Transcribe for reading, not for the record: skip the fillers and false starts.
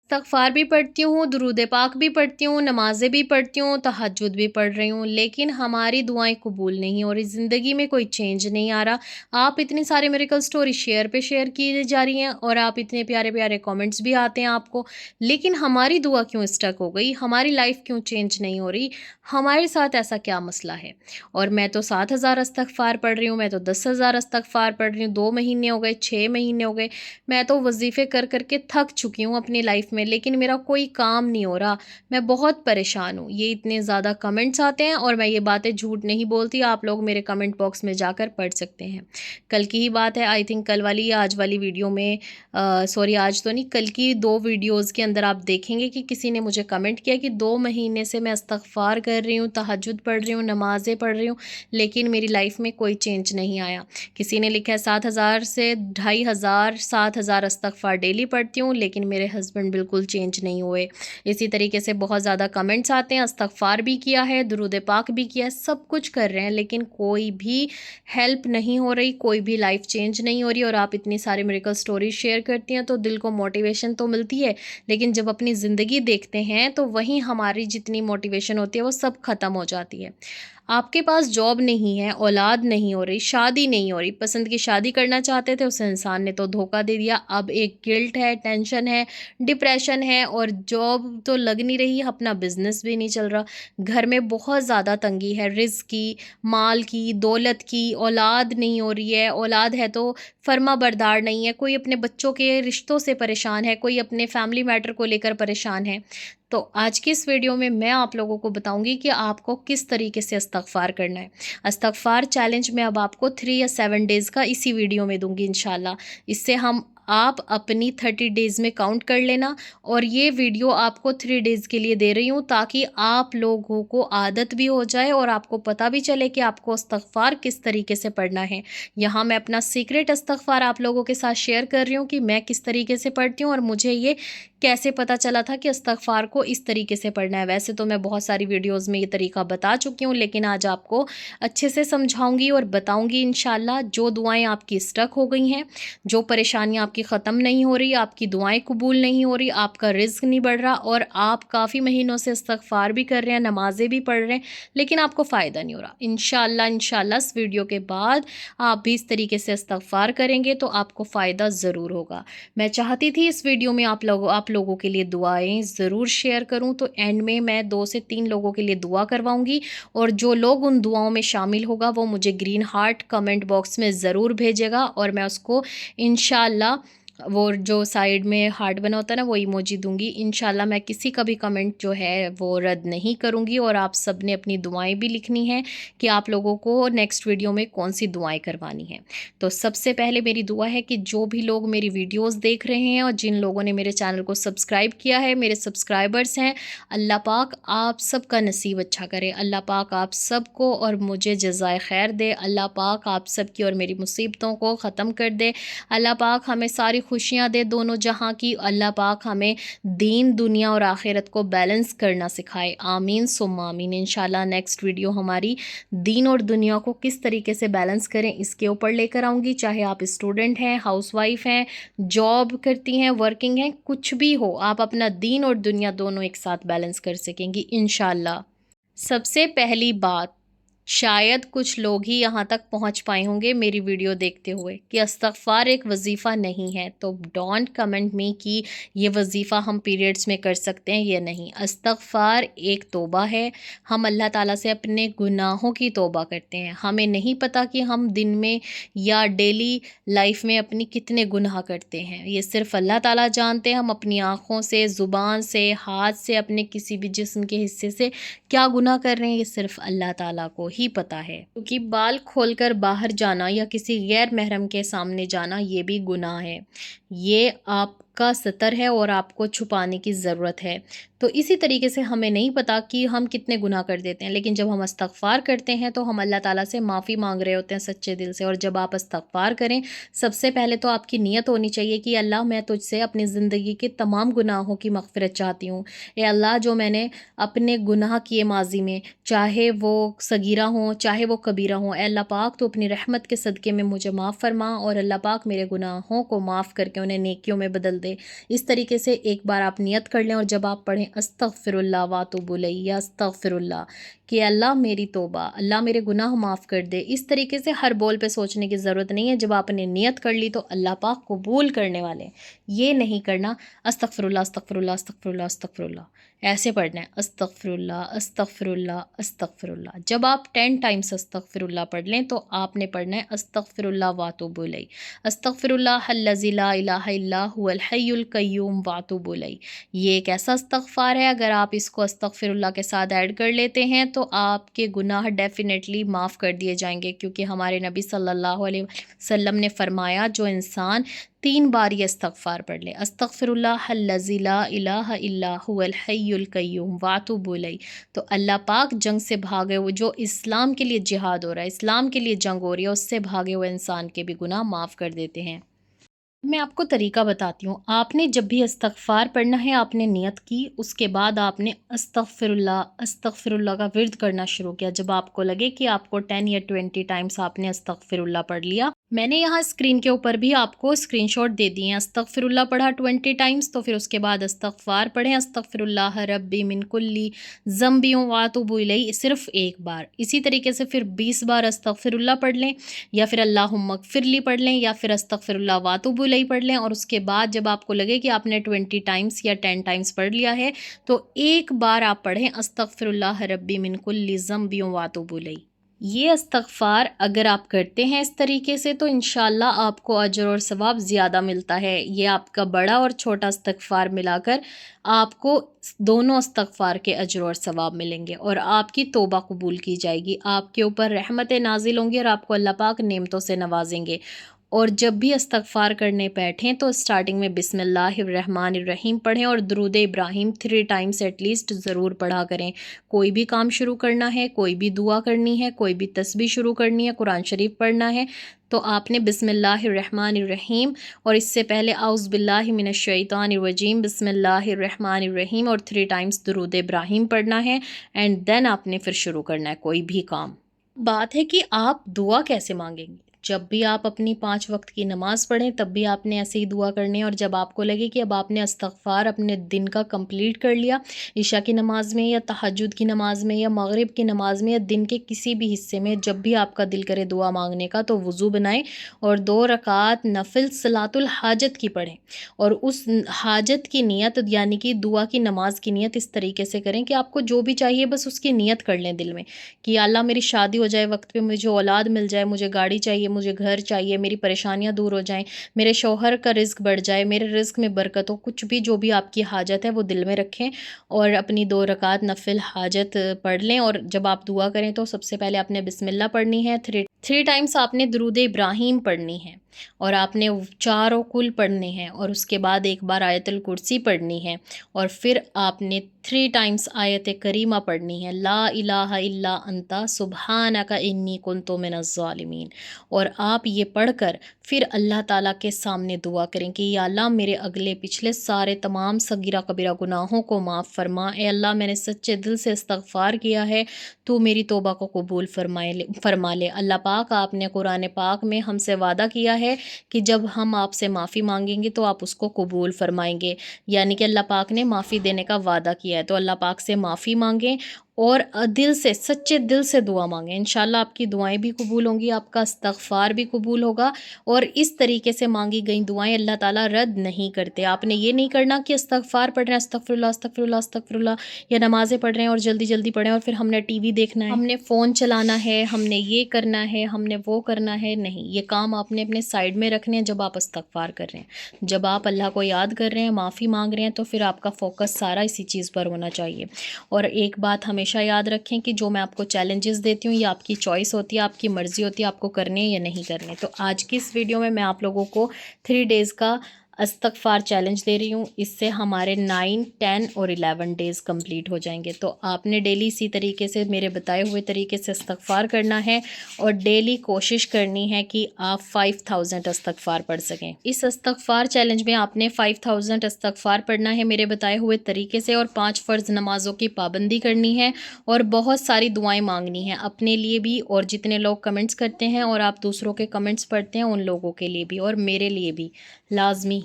इस्तग़फ़ार भी पढ़ती हूँ, दुरूद पाक भी पढ़ती हूँ, नमाज़ें भी पढ़ती हूँ, तहज्जुद भी पढ़ रही हूँ, लेकिन हमारी दुआएँ कबूल नहीं हो रही, ज़िंदगी में कोई चेंज नहीं आ रहा। आप इतनी सारी मिरेकल स्टोरी शेयर पे शेयर की जा रही हैं और आप इतने प्यारे-प्यारे कमेंट्स भी आते हैं आपको, लेकिन हमारी दुआ क्यों स्टक हो गई? हमारी लाइफ़ क्यों चेंज नहीं हो रही? हमारे साथ ऐसा क्या मसला है? और मैं तो 7,000 इस्तग़फ़ार पढ़ रही हूँ, मैं तो 10,000 इस्तग़फ़ार पढ़ रही हूँ, 2 महीने हो गए, 6 महीने हो गए। मैं तो वज़ीफ़े कर के थक चुकी हूँ अपनी लाइफ़ में, लेकिन मेरा कोई काम नहीं हो रहा। मैं बहुत परेशान हूँ। ये इतने ज़्यादा कमेंट्स आते हैं और मैं ये बातें झूठ नहीं बोलती, आप लोग मेरे कमेंट बॉक्स में जाकर पढ़ सकते हैं। कल की ही बात है, आई थिंक कल वाली या आज वाली वीडियो में सॉरी आज तो नहीं, कल की 2 वीडियोज़ के अंदर आप देखेंगे कि किसी ने मुझे कमेंट किया कि 2 महीने से मैं इस्तग़फ़ार कर रही हूँ, तहज्जुद पढ़ रही हूँ, नमाज़ें पढ़ रही हूँ, लेकिन मेरी लाइफ़ में कोई चेंज नहीं आया। किसी ने लिखा है 7,000 से 2,500 7,000 इस्तग़फ़ार डेली पढ़ती हूँ, लेकिन मेरे हस्बैंड बिल्कुल चेंज नहीं हुए। इसी तरीके से बहुत ज़्यादा कमेंट्स आते हैं, इस्तग़फ़ार भी किया है, दुरूद पाक भी किया है, सब कुछ कर रहे हैं, लेकिन कोई भी हेल्प नहीं हो रही, कोई भी लाइफ़ चेंज नहीं हो रही। और आप इतनी सारी मिरेकल स्टोरीज़ शेयर करती हैं तो दिल को मोटिवेशन तो मिलती है, लेकिन जब अपनी ज़िंदगी देखते हैं तो वहीं हमारी जितनी मोटिवेशन होती है वो सब ख़त्म हो जाती है। आपके पास जॉब नहीं है, औलाद नहीं हो रही, शादी नहीं हो रही, पसंद की शादी करना चाहते थे, उस इंसान ने तो धोखा दे दिया। अब एक गिल्ट है, टेंशन है, डिप्रेशन है और जॉब तो लग नहीं रही, अपना बिज़नेस भी नहीं चल रहा। घर में बहुत ज़्यादा तंगी है, रिज़्क़ की, माल की, दौलत की, औलाद नहीं हो रही है, औलाद है तो फ़र्माबरदार नहीं है, कोई अपने बच्चों के रिश्तों से परेशान है, कोई अपने फैमिली मैटर को लेकर परेशान है। तो आज की इस वीडियो में मैं आप लोगों को बताऊंगी कि आपको किस तरीके से इस्तग़फ़ार करना है। इस्तग़फ़ार चैलेंज मैं अब आपको 3 या 7 डेज़ का इसी वीडियो में दूंगी इंशाल्लाह। इससे हम आप अपनी 30 डेज़ में काउंट कर लेना और ये वीडियो आपको 3 डेज़ के लिए दे रही हूँ ताकि आप लोगों को आदत भी हो जाए और आपको पता भी चले कि आपको इस्तग़फ़ार किस तरीके से पढ़ना है। यहाँ मैं अपना सीक्रेट इस्तग़फ़ार आप लोगों के साथ शेयर कर रही हूँ कि मैं किस तरीके से पढ़ती हूँ और मुझे ये कैसे पता चला था कि इस्तग़फ़ार को इस तरीके से पढ़ना है। वैसे तो मैं बहुत सारी वीडियोज़ में ये तरीका बता चुकी हूँ, लेकिन आज आपको अच्छे से समझाऊँगी और बताऊँगी इंशाल्लाह। जो दुआएँ आपकी स्टक हो गई हैं, जो परेशानियाँ आपकी ख़त्म नहीं हो रही, आपकी दुआएँ कबूल नहीं हो रही, आपका रिज़्क़ नहीं बढ़ रहा और आप काफ़ी महीनों से इस्तग़फ़ार भी कर रहे हैं, नमाज़ें भी पढ़ रहे हैं, लेकिन आपको फ़ायदा नहीं हो रहा। इंशाल्लाह इंशाल्लाह इस वीडियो के बाद आप भी इस तरीके से इस्तग़फ़ार करेंगे तो आपको फ़ायदा ज़रूर होगा। मैं चाहती थी इस वीडियो में आप लोगों के लिए दुआएं ज़रूर शेयर करूं, तो एंड में मैं 2 से 3 लोगों के लिए दुआ करवाऊंगी और जो लोग उन दुआओं में शामिल होगा वो मुझे ग्रीन हार्ट कमेंट बॉक्स में ज़रूर भेजेगा और मैं उसको इंशाल्लाह वो जो साइड में हार्ट बना होता है ना, वो इमोजी दूंगी। इंशाल्लाह मैं किसी का भी कमेंट जो है वो रद्द नहीं करूंगी और आप सब ने अपनी दुआएं भी लिखनी है कि आप लोगों को नेक्स्ट वीडियो में कौन सी दुआएं करवानी है। तो सबसे पहले मेरी दुआ है कि जो भी लोग मेरी वीडियोस देख रहे हैं और जिन लोगों ने मेरे चैनल को सब्सक्राइब किया है, मेरे सब्सक्राइबर्स हैं, अल्लाह पाक आप सबका नसीब अच्छा करे। अल्लाह पाक आप सबको और मुझे जज़ाए खैर दे। अल्लाह पाक आप सबकी और मेरी मुसीबतों को ख़त्म कर दे। अल्लाह पाक हमें सारी खुशियाँ दे दोनों जहाँ की। अल्लाह पाक हमें दीन, दुनिया और आखिरत को बैलेंस करना सिखाए। आमीन सुम्मा आमीन। इंशाल्लाह नेक्स्ट वीडियो हमारी दीन और दुनिया को किस तरीके से बैलेंस करें इसके ऊपर लेकर आऊँगी। चाहे आप स्टूडेंट हैं, हाउसवाइफ हैं, जॉब करती हैं, वर्किंग हैं, कुछ भी हो, आप अपना दीन और दुनिया दोनों एक साथ बैलेंस कर सकेंगी इंशाल्लाह। सबसे पहली बात, शायद कुछ लोग ही यहाँ तक पहुँच पाए होंगे मेरी वीडियो देखते हुए कि इस्तग़फ़ार एक वज़ीफ़ा नहीं है, तो डोंट कमेंट मी कि ये वज़ीफ़ा हम पीरियड्स में कर सकते हैं या नहीं। इस्तग़फ़ार एक तौबा है, हम अल्लाह ताला से अपने गुनाहों की तौबा करते हैं। हमें नहीं पता कि हम दिन में या डेली लाइफ में अपनी कितने गुनाह करते हैं, ये सिर्फ़ अल्लाह ताला जानते हैं। हम अपनी आँखों से, ज़ुबान से, हाथ से, अपने किसी भी जिस्म के हिस्से से क्या गुनाह कर रहे हैं, ये सिर्फ़ अल्लाह ताला को ही पता है। क्योंकि बाल खोलकर बाहर जाना या किसी गैर महरम के सामने जाना ये भी गुनाह है। ये आपका सतर है और आपको छुपाने की ज़रूरत है। तो इसी तरीके से हमें नहीं पता कि हम कितने गुनाह कर देते हैं, लेकिन जब हम इस्तग़फ़ार करते हैं तो हम अल्लाह ताला से माफ़ी मांग रहे होते हैं सच्चे दिल से। और जब आप इस्तग़फ़ार करें, सबसे पहले तो आपकी नीयत होनी चाहिए कि अल्लाह मैं तुझसे अपनी ज़िंदगी के तमाम गुनाहों की मग़फ़िरत चाहती हूँ। ए अल्लाह, जो मैंने अपने गुनाह किए माज़ी में, चाहे वो सगीरा हों चाहे वो कबीरा हों, ए अल्लाह पाक तो अपनी रहमत के सदक़े में मुझे माफ़ फ़रमा और अल्लाह पाक मेरे गुनाहों को माफ़ करके उन्हें नेकियों में बदल دے۔ اس طریقے سے ایک بار آپ نیت کر لیں اور جب آپ پڑھیں استغفراللہ واتوب الیہ یا استغفراللہ کہ اللہ میری توبہ، اللہ میرے گناہ معاف کر دے، اس طریقے سے ہر بول پہ سوچنے کی ضرورت نہیں ہے۔ جب آپ نے نیت کر لی تو اللہ پاک قبول کرنے والے ہیں۔ یہ نہیں کرنا استغفراللہ استغفراللہ استغفراللہ استغفراللہ، ایسے پڑھنا ہے استغفراللہ استغفراللہ استغفراللہ۔ جب آپ 10 ٹائمس استغفراللہ پڑھ لیں تو آپ نے پڑھنا ہے استغفراللہ واتوب الیہ، استغفراللہ الذی لا الہ الا هو الحی القیوم واتوب الیہ۔ یہ ایک ایسا استغفار ہے، اگر آپ اس کو استغفراللہ کے ساتھ ایڈ کر لیتے ہیں تو آپ کے گناہ ڈیفینیٹلی معاف کر دیے جائیں گے، کیونکہ ہمارے نبی صلی اللہ علیہ وسلم نے فرمایا جو انسان 3 بار یہ استغفار پڑھ لے، استغفراللہ الذی لا الہ الا هو الحی القیوم واتوب الیہ، تو اللہ پاک جنگ سے بھاگے ہوئے، جو اسلام کے لیے جہاد ہو رہا ہے، اسلام کے لیے جنگ ہو رہی ہے، اس سے بھاگے ہوئے انسان کے بھی گناہ معاف کر دیتے ہیں۔ میں آپ کو طریقہ بتاتی ہوں۔ آپ نے جب بھی استغفار پڑھنا ہے، آپ نے نیت کی، اس کے بعد آپ نے استغفر اللہ کا ورد کرنا شروع کیا۔ جب آپ کو لگے کہ آپ کو 10 یا 20 ٹائمس آپ نے استغفر اللہ پڑھ لیا، میں نے یہاں اسکرین کے اوپر بھی آپ کو اسکرین شاٹ دے دی ہیں۔ استغفر اللہ پڑھا 20 ٹائمس، تو پھر اس کے بعد استغفار پڑھیں، استغفر اللہ ربی من کلی ذنب واتوب الیہ، صرف ایک بار۔ اسی طریقے سے پھر 20 بار استغفر اللہ پڑھ لیں، یا پھر اللہم اغفر لی پڑھ لیں، یا پھر استغفر اللہ واتوب الیہ پڑھ لیں، اور اس کے بعد جب آپ کو لگے کہ آپ نے 20 ٹائمس یا 10 ٹائمس پڑھ لیا ہے تو ایک بار آپ پڑھیں استغفر اللہ ربی من کلی ذنب واتوب الیہ۔ یہ استغفار اگر آپ کرتے ہیں اس طریقے سے تو انشاءاللہ آپ کو اجر اور ثواب زیادہ ملتا ہے۔ یہ آپ کا بڑا اور چھوٹا استغفار ملا کر آپ کو دونوں استغفار کے اجر اور ثواب ملیں گے، اور آپ کی توبہ قبول کی جائے گی، آپ کے اوپر رحمتیں نازل ہوں گی، اور آپ کو اللہ پاک نعمتوں سے نوازیں گے۔ اور جب بھی استغفار کرنے بیٹھیں تو اسٹارٹنگ میں بسم اللہ الرحمن الرحیم پڑھیں، اور درود ابراہیم 3 ٹائمس ایٹ لیسٹ ضرور پڑھا کریں۔ کوئی بھی کام شروع کرنا ہے، کوئی بھی دعا کرنی ہے، کوئی بھی تسبیح شروع کرنی ہے، قرآن شریف پڑھنا ہے، تو آپ نے بسم اللہ الرحمن الرحیم، اور اس سے پہلے اعوذ باللہ من الشیطان الرجیم بسم اللہ الرحمن الرحیم اور 3 ٹائمس درود ابراہیم پڑھنا ہے، اینڈ دین آپ نے پھر شروع کرنا ہے کوئی بھی کام۔ بات ہے کہ آپ دعا کیسے مانگیں گے۔ جب بھی آپ اپنی 5 وقت کی نماز پڑھیں تب بھی آپ نے ایسے ہی دعا کرنی ہے، اور جب آپ کو لگے کہ اب آپ نے استغفار اپنے دن کا کمپلیٹ کر لیا، عشاء کی نماز میں یا تہجد کی نماز میں یا مغرب کی نماز میں یا دن کے کسی بھی حصے میں، جب بھی آپ کا دل کرے دعا مانگنے کا تو وضو بنائیں اور 2 رکعت نفل صلاۃ الحاجت کی پڑھیں، اور اس حاجت کی نیت یعنی کہ دعا کی نماز کی نیت اس طریقے سے کریں کہ آپ کو جو بھی چاہیے بس اس کی نیت کر لیں دل میں، کہ یا اللہ میری شادی ہو جائے وقت پہ، مجھے اولاد مل جائے، مجھے گاڑی چاہیے، مجھے گھر چاہیے، میری پریشانیاں دور ہو جائیں، میرے شوہر کا رزق بڑھ جائے، میرے رزق میں برکت ہو، کچھ بھی جو بھی آپ کی حاجت ہے وہ دل میں رکھیں، اور اپنی 2 رکعت نفل حاجت پڑھ لیں۔ اور جب آپ دعا کریں تو سب سے پہلے آپ نے بسم اللہ پڑھنی ہے، 3 ٹائمس آپ نے درود ابراہیم پڑھنی ہے، اور آپ نے 4 کل پڑھنے ہیں، اور اس کے بعد ایک بار آیت الکرسی پڑھنی ہے، اور پھر آپ نے 3 ٹائمس آیت کریمہ پڑھنی ہے، لا الہ الا انت سبحانک انی کنت من الظالمین، اور آپ یہ پڑھ کر پھر اللہ تعالیٰ کے سامنے دعا کریں کہ یا اللہ میرے اگلے پچھلے سارے تمام صغیرہ کبیرہ گناہوں کو معاف فرما، اے اللہ میں نے سچے دل سے استغفار کیا ہے، تو میری توبہ کو قبول فرما لے۔ اللہ پاک آپ نے قرآن پاک میں ہم سے وعدہ کیا ہے کہ جب ہم آپ سے معافی مانگیں گے تو آپ اس کو قبول فرمائیں گے، یعنی کہ اللہ پاک نے معافی دینے کا وعدہ کیا ہے، تو اللہ پاک سے معافی مانگیں اور دل سے سچے دل سے دعا مانگیں، انشاءاللہ آپ کی دعائیں بھی قبول ہوں گی، آپ کا استغفار بھی قبول ہوگا، اور اس طریقے سے مانگی گئی دعائیں اللہ تعالیٰ رد نہیں کرتے۔ آپ نے یہ نہیں کرنا کہ استغفار پڑھ رہے ہیں استغفر اللہ استغفر اللہ استغفر اللہ، یا نمازیں پڑھ رہے ہیں اور جلدی جلدی پڑھیں اور پھر ہم نے ٹی وی دیکھنا ہے، ہم نے فون چلانا ہے، ہم نے یہ کرنا ہے، ہم نے وہ کرنا ہے، نہیں، یہ کام آپ نے اپنے سائڈ میں رکھنے ہیں جب آپ استغفار کر رہے ہیں، جب آپ اللہ کو یاد کر رہے ہیں، معافی مانگ رہے ہیں، تو پھر آپ کا فوکس سارا اسی چیز پر ہونا چاہیے۔ اور ایک بات ہمیشہ یاد رکھیں کہ جو میں آپ کو چیلنجز دیتی ہوں یہ آپ کی چوائس ہوتی ہے، آپ کی مرضی ہوتی ہے آپ کو کرنے یا نہیں کرنے۔ تو آج کی اس ویڈیو میں آپ لوگوں کو 3 ڈیز کا استغفار چیلنج دے رہی ہوں، اس سے ہمارے 9، 10 اور 11 ڈیز کمپلیٹ ہو جائیں گے، تو آپ نے ڈیلی اسی طریقے سے میرے بتائے ہوئے طریقے سے استغفار کرنا ہے، اور ڈیلی کوشش کرنی ہے کہ آپ 5000 استغفار پڑھ سکیں۔ اس استغفار چیلنج میں آپ نے 5000 استغفار پڑھنا ہے میرے بتائے ہوئے طریقے سے، اور 5 فرض نمازوں کی پابندی کرنی ہے، اور بہت ساری دعائیں مانگنی ہیں اپنے لیے بھی، اور جتنے لوگ کمنٹس کرتے ہیں اور آپ دوسروں کے کمنٹس پڑھتے ہیں ان لوگوں کے لیے بھی، اور میرے لیے بھی لازمی۔